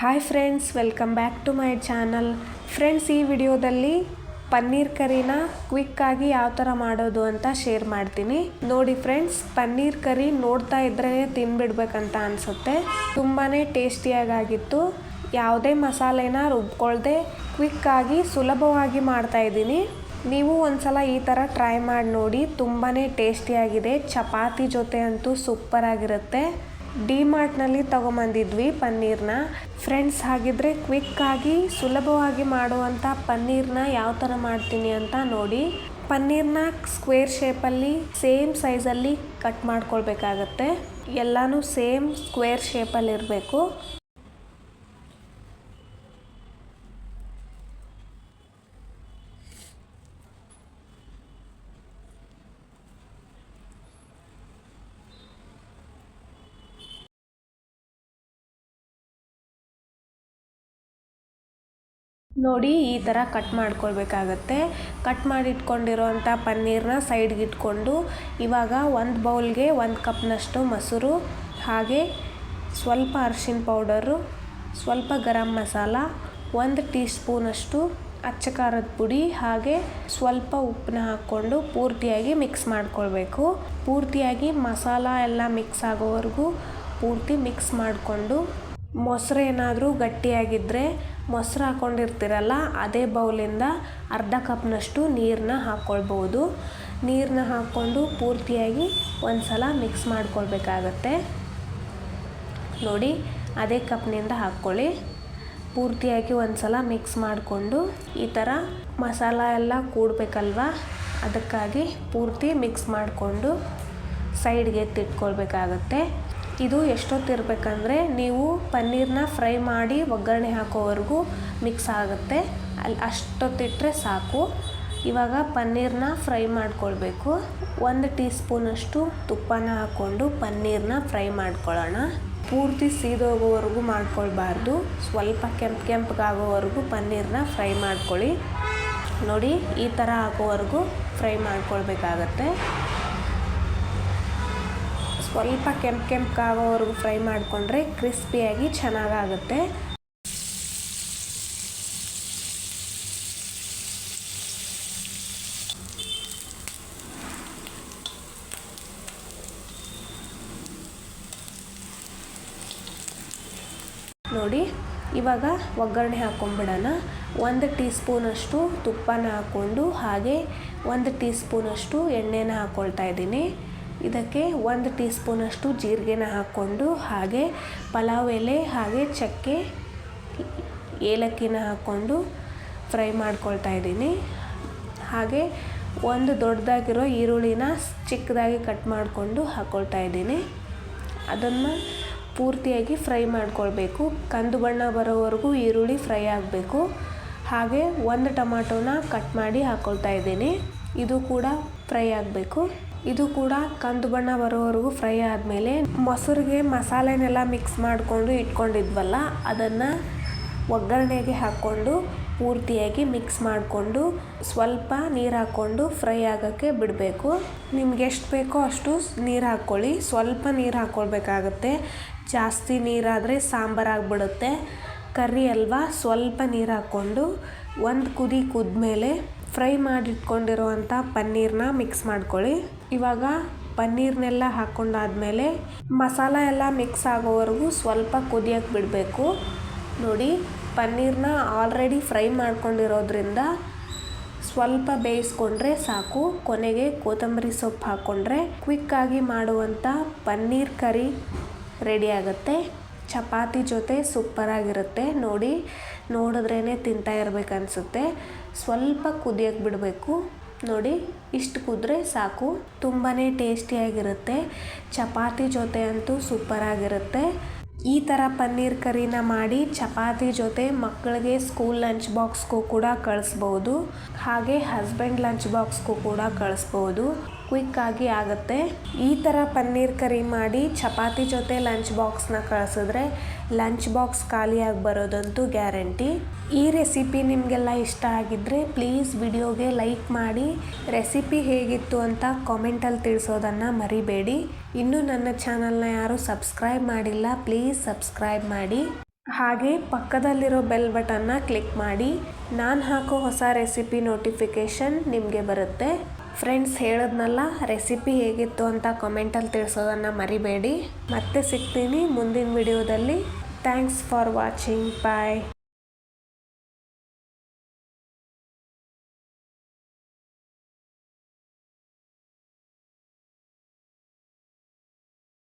Hi friends, welcome back to my channel. Friends, ಈ ವಿಡಿಯೋದಲ್ಲಿ ಪನ್ನೀರ್ ಕರಿನ ಕ್ವಿಕ್ಕಾಗಿ ಯಾವ ಥರ ಮಾಡೋದು ಅಂತ ಶೇರ್ ಮಾಡ್ತೀನಿ. ನೋಡಿ ಫ್ರೆಂಡ್ಸ್, ಪನ್ನೀರ್ ಕರಿ ನೋಡ್ತಾ ಇದ್ರೇ ತಿನ್ಬಿಡ್ಬೇಕಂತ ಅನಿಸುತ್ತೆ. ತುಂಬಾ ಟೇಸ್ಟಿಯಾಗಿತ್ತು. ಯಾವುದೇ ಮಸಾಲೆನ ರುಬ್ಕೊಳ್ದೆ ಕ್ವಿಕ್ಕಾಗಿ ಸುಲಭವಾಗಿ ಮಾಡ್ತಾ ಇದ್ದೀನಿ. ನೀವು ಒಂದ್ಸಲ ಈ ಥರ ಟ್ರೈ ಮಾಡಿ ನೋಡಿ. ತುಂಬಾ ಟೇಸ್ಟಿಯಾಗಿದೆ. ಚಪಾತಿ ಜೊತೆ ಅಂತೂ ಸೂಪರ್ ಆಗಿರುತ್ತೆ. ಡಿಮಾರ್ಟ್ನಲ್ಲಿ ತೊಗೊಂಬಂದಿದ್ವಿ ಪನ್ನೀರ್ನ. ಫ್ರೆಂಡ್ಸ್, ಹಾಗಿದ್ರೆ ಕ್ವಿಕ್ಕಾಗಿ ಸುಲಭವಾಗಿ ಮಾಡುವಂಥ ಪನ್ನೀರ್ನ ಯಾವ ಥರ ಮಾಡ್ತೀನಿ ಅಂತ ನೋಡಿ. ಪನ್ನೀರ್ನ ಸ್ಕ್ವೇರ್ ಶೇಪಲ್ಲಿ ಸೇಮ್ ಸೈಜಲ್ಲಿ ಕಟ್ ಮಾಡ್ಕೊಳ್ಬೇಕಾಗತ್ತೆ. ಎಲ್ಲನೂ ಸೇಮ್ ಸ್ಕ್ವೇರ್ ಶೇಪಲ್ಲಿ ಇರಬೇಕು. ನೋಡಿ, ಈ ಥರ ಕಟ್ ಮಾಡ್ಕೊಳ್ಬೇಕಾಗತ್ತೆ. ಕಟ್ ಮಾಡಿ ಇಟ್ಕೊಂಡಿರೋವಂಥ ಪನ್ನೀರ್ನ ಸೈಡ್ಗೆ ಇಟ್ಕೊಂಡು ಇವಾಗ ಒಂದು ಬೌಲ್ಗೆ 1 ಕಪ್ನಷ್ಟು ಮೊಸರು, ಹಾಗೆ ಸ್ವಲ್ಪ ಅರಿಶಿನ ಪೌಡರು, ಸ್ವಲ್ಪ ಗರಂ ಮಸಾಲ, 1 ಟೀ ಸ್ಪೂನಷ್ಟು ಅಚ್ಚ ಖಾರದ ಪುಡಿ, ಹಾಗೆ ಸ್ವಲ್ಪ ಉಪ್ಪನ್ನ ಹಾಕ್ಕೊಂಡು ಪೂರ್ತಿಯಾಗಿ ಮಿಕ್ಸ್ ಮಾಡ್ಕೊಳ್ಬೇಕು. ಪೂರ್ತಿಯಾಗಿ ಮಸಾಲ ಎಲ್ಲ ಮಿಕ್ಸ್ ಆಗೋವರೆಗೂ ಪೂರ್ತಿ ಮಿಕ್ಸ್ ಮಾಡಿಕೊಂಡು, ಮೊಸರು ಏನಾದರೂ ಗಟ್ಟಿಯಾಗಿದ್ದರೆ ಮೊಸರು ಹಾಕ್ಕೊಂಡಿರ್ತೀರಲ್ಲ ಅದೇ ಬೌಲಿಂದ ಅರ್ಧ ಕಪ್ನಷ್ಟು ನೀರನ್ನ ಹಾಕ್ಕೊಳ್ಬೋದು. ನೀರನ್ನ ಹಾಕ್ಕೊಂಡು ಪೂರ್ತಿಯಾಗಿ ಒಂದು ಸಲ ಮಿಕ್ಸ್ ಮಾಡ್ಕೊಳ್ಬೇಕಾಗತ್ತೆ. ನೋಡಿ, ಅದೇ ಕಪ್ನಿಂದ ಹಾಕ್ಕೊಳ್ಳಿ. ಪೂರ್ತಿಯಾಗಿ ಒಂದು ಸಲ ಮಿಕ್ಸ್ ಮಾಡಿಕೊಂಡು, ಈ ಥರ ಮಸಾಲ ಎಲ್ಲ ಕೂಡಬೇಕಲ್ವ, ಅದಕ್ಕಾಗಿ ಪೂರ್ತಿ ಮಿಕ್ಸ್ ಮಾಡಿಕೊಂಡು ಸೈಡ್ಗೆ ಎತ್ತಿಟ್ಕೊಳ್ಬೇಕಾಗತ್ತೆ. ಇದು ಎಷ್ಟೊತ್ತಿರಬೇಕಂದ್ರೆ, ನೀವು ಪನ್ನೀರ್ನ ಫ್ರೈ ಮಾಡಿ ಒಗ್ಗರಣೆ ಹಾಕೋವರೆಗೂ ಮಿಕ್ಸ್ ಆಗುತ್ತೆ. ಅಷ್ಟೊತ್ತಿಟ್ಟರೆ ಸಾಕು. ಇವಾಗ ಪನ್ನೀರ್ನ ಫ್ರೈ ಮಾಡ್ಕೊಳ್ಬೇಕು. 1 ಟೀ ಸ್ಪೂನಷ್ಟು ತುಪ್ಪನ ಹಾಕ್ಕೊಂಡು ಪನ್ನೀರ್ನ ಫ್ರೈ ಮಾಡ್ಕೊಳ್ಳೋಣ. ಪೂರ್ತಿ ಸೀದೋಗೋವರೆಗೂ ಮಾಡ್ಕೊಳ್ಬಾರ್ದು. ಸ್ವಲ್ಪ ಕೆಂಪಗಾಗೋವರೆಗೂ ಪನ್ನೀರ್ನ ಫ್ರೈ ಮಾಡ್ಕೊಳ್ಳಿ. ನೋಡಿ, ಈ ಥರ ಆಗೋವರೆಗೂ ಫ್ರೈ ಮಾಡ್ಕೊಳ್ಬೇಕಾಗತ್ತೆ. ಸ್ವಲ್ಪ ಕೆಂಪಗಾಗೋವರೆಗೂ ಫ್ರೈ ಮಾಡಿಕೊಂಡ್ರೆ ಕ್ರಿಸ್ಪಿಯಾಗಿ ಚೆನ್ನಾಗಾಗುತ್ತೆ. ನೋಡಿ, ಇವಾಗ ಒಗ್ಗರಣೆ ಹಾಕ್ಕೊಂಬಿಡೋಣ. 1 ಟೀ ಸ್ಪೂನಷ್ಟು ತುಪ್ಪನ ಹಾಕ್ಕೊಂಡು, ಹಾಗೆ 1 ಟೀ ಸ್ಪೂನಷ್ಟು ಎಣ್ಣೆನ ಹಾಕ್ಕೊಳ್ತಾ ಇದ್ದೀನಿ. ಇದಕ್ಕೆ 1 ಟೀ ಸ್ಪೂನಷ್ಟು ಜೀರಿಗೆನ ಹಾಕ್ಕೊಂಡು, ಹಾಗೆ ಪಲಾವ್ ಎಲೆ, ಹಾಗೆ ಚಕ್ಕೆ, ಏಲಕ್ಕಿನ ಹಾಕ್ಕೊಂಡು ಫ್ರೈ ಮಾಡ್ಕೊಳ್ತಾ ಇದ್ದೀನಿ. ಹಾಗೆ ಒಂದು ದೊಡ್ಡದಾಗಿರೋ ಈರುಳ್ಳಿನ ಚಿಕ್ಕದಾಗಿ ಕಟ್ ಮಾಡಿಕೊಂಡು ಹಾಕ್ಕೊಳ್ತಾ ಇದ್ದೀನಿ. ಅದನ್ನು ಪೂರ್ತಿಯಾಗಿ ಫ್ರೈ ಮಾಡ್ಕೊಳ್ಬೇಕು. ಕಂದು ಬಣ್ಣ ಬರೋವರೆಗೂ ಈರುಳ್ಳಿ ಫ್ರೈ ಆಗಬೇಕು. ಹಾಗೆ 1 ಟೊಮಾಟೋನ ಕಟ್ ಮಾಡಿ ಹಾಕ್ಕೊಳ್ತಾ ಇದ್ದೀನಿ. ಇದು ಕೂಡ ಫ್ರೈ ಆಗಬೇಕು. ಇದು ಕೂಡ ಕಂದು ಬಣ್ಣ ಬರೋವರೆಗೂ ಫ್ರೈ ಆದಮೇಲೆ ಮೊಸರಿಗೆ ಮಸಾಲೆನೆಲ್ಲ ಮಿಕ್ಸ್ ಮಾಡಿಕೊಂಡು ಇಟ್ಕೊಂಡಿದ್ವಲ್ಲ, ಅದನ್ನು ಒಗ್ಗರಣೆಗೆ ಹಾಕ್ಕೊಂಡು ಪೂರ್ತಿಯಾಗಿ ಮಿಕ್ಸ್ ಮಾಡಿಕೊಂಡು ಸ್ವಲ್ಪ ನೀರು ಹಾಕ್ಕೊಂಡು ಫ್ರೈ ಆಗೋಕ್ಕೆ ಬಿಡಬೇಕು. ನಿಮ್ಗೆ ಎಷ್ಟು ಬೇಕೋ ಅಷ್ಟು ನೀರು ಹಾಕ್ಕೊಳ್ಳಿ. ಸ್ವಲ್ಪ ನೀರು ಹಾಕ್ಕೊಳ್ಬೇಕಾಗತ್ತೆ. ಜಾಸ್ತಿ ನೀರಾದರೆ ಸಾಂಬಾರಾಗಿಬಿಡುತ್ತೆ. ಕರ್ರಿ ಅಲ್ವಾ, ಸ್ವಲ್ಪ ನೀರು ಹಾಕ್ಕೊಂಡು 1 ಕುದಿ ಕುದ್ಮೇಲೆ ಫ್ರೈ ಮಾಡಿಟ್ಕೊಂಡಿರೋವಂಥ ಪನ್ನೀರ್ನ ಮಿಕ್ಸ್ ಮಾಡ್ಕೊಳ್ಳಿ. ಇವಾಗ ಪನ್ನೀರ್ನೆಲ್ಲ ಹಾಕ್ಕೊಂಡಾದ್ಮೇಲೆ ಮಸಾಲ ಎಲ್ಲ ಮಿಕ್ಸ್ ಆಗೋವರೆಗೂ ಸ್ವಲ್ಪ ಕುದಿಯೋಕ್ಕೆ ಬಿಡಬೇಕು. ನೋಡಿ, ಪನ್ನೀರ್ನ ಆಲ್ರೆಡಿ ಫ್ರೈ ಮಾಡ್ಕೊಂಡಿರೋದ್ರಿಂದ ಸ್ವಲ್ಪ ಬೇಯಿಸ್ಕೊಂಡ್ರೆ ಸಾಕು. ಕೊನೆಗೆ ಕೊತ್ತಂಬರಿ ಸೊಪ್ಪು ಹಾಕ್ಕೊಂಡ್ರೆ ಕ್ವಿಕ್ಕಾಗಿ ಮಾಡುವಂಥ ಪನ್ನೀರ್ ಕರಿ ರೆಡಿ ಆಗುತ್ತೆ. ಚಪಾತಿ ಜೊತೆ ಸೂಪರಾಗಿರುತ್ತೆ. ನೋಡಿ, ನೋಡಿದ್ರೇ ತಿಂತಾ ಇರಬೇಕನ್ಸುತ್ತೆ. ಸ್ವಲ್ಪ ಕುದಿಯೋಕ್ಕೆ ಬಿಡಬೇಕು. ನೋಡಿ, ಇಷ್ಟು ಕುದ್ರೆ ಸಾಕು. ತುಂಬಾ ಟೇಸ್ಟಿಯಾಗಿರುತ್ತೆ. ಚಪಾತಿ ಜೊತೆ ಅಂತೂ ಸೂಪರಾಗಿರುತ್ತೆ. ಈ ಥರ ಪನ್ನೀರ್ ಕರಿನ ಮಾಡಿ ಚಪಾತಿ ಜೊತೆ ಮಕ್ಕಳಿಗೆ ಸ್ಕೂಲ್ ಲಂಚ್ ಬಾಕ್ಸ್ಗೂ ಕೂಡ ಕಳಿಸ್ಬೋದು. ಹಾಗೆ ಹಸ್ಬೆಂಡ್ ಲಂಚ್ ಬಾಕ್ಸ್ಗೂ ಕೂಡ ಕಳಿಸ್ಬೋದು. ಕ್ವಿಕ್ಕಾಗಿ ಆಗುತ್ತೆ. ಈ ಥರ ಪನ್ನೀರ್ ಕರಿ ಮಾಡಿ ಚಪಾತಿ ಜೊತೆ ಲಂಚ್ ಬಾಕ್ಸ್ನ ಕಳಿಸಿದ್ರೆ ಲಂಚ್ ಬಾಕ್ಸ್ ಖಾಲಿಯಾಗಿ ಬರೋದಂತೂ ಗ್ಯಾರಂಟಿ. ಈ ರೆಸಿಪಿ ನಿಮಗೆಲ್ಲ ಇಷ್ಟ ಆಗಿದ್ದರೆ ಪ್ಲೀಸ್ ವಿಡಿಯೋಗೆ ಲೈಕ್ ಮಾಡಿ. ರೆಸಿಪಿ ಹೇಗಿತ್ತು ಅಂತ ಕಾಮೆಂಟಲ್ಲಿ ತಿಳಿಸೋದನ್ನು ಮರಿಬೇಡಿ. ಇನ್ನೂ ನನ್ನ ಚಾನಲ್ನ ಯಾರೂ ಸಬ್ಸ್ಕ್ರೈಬ್ ಮಾಡಿಲ್ಲ, ಪ್ಲೀಸ್ ಸಬ್ಸ್ಕ್ರೈಬ್ ಮಾಡಿ. ಹಾಗೆ ಪಕ್ಕದಲ್ಲಿರೋ ಬೆಲ್ ಬಟನ್ನ ಕ್ಲಿಕ್ ಮಾಡಿ. ನಾನು ಹಾಕೋ ಹೊಸ ರೆಸಿಪಿ ನೋಟಿಫಿಕೇಷನ್ ನಿಮಗೆ ಬರುತ್ತೆ. ಫ್ರೆಂಡ್ಸ್, ಹೇಳಿದ್ನಲ್ಲ, ರೆಸಿಪಿ ಹೇಗಿತ್ತು ಅಂತ ಕಮೆಂಟಲ್ಲಿ ತಿಳಿಸೋದನ್ನು ಮರಿಬೇಡಿ. ಮತ್ತೆ ಸಿಗ್ತೀನಿ ಮುಂದಿನ ವಿಡಿಯೋದಲ್ಲಿ. Thanks for watching. ಬಾಯ್.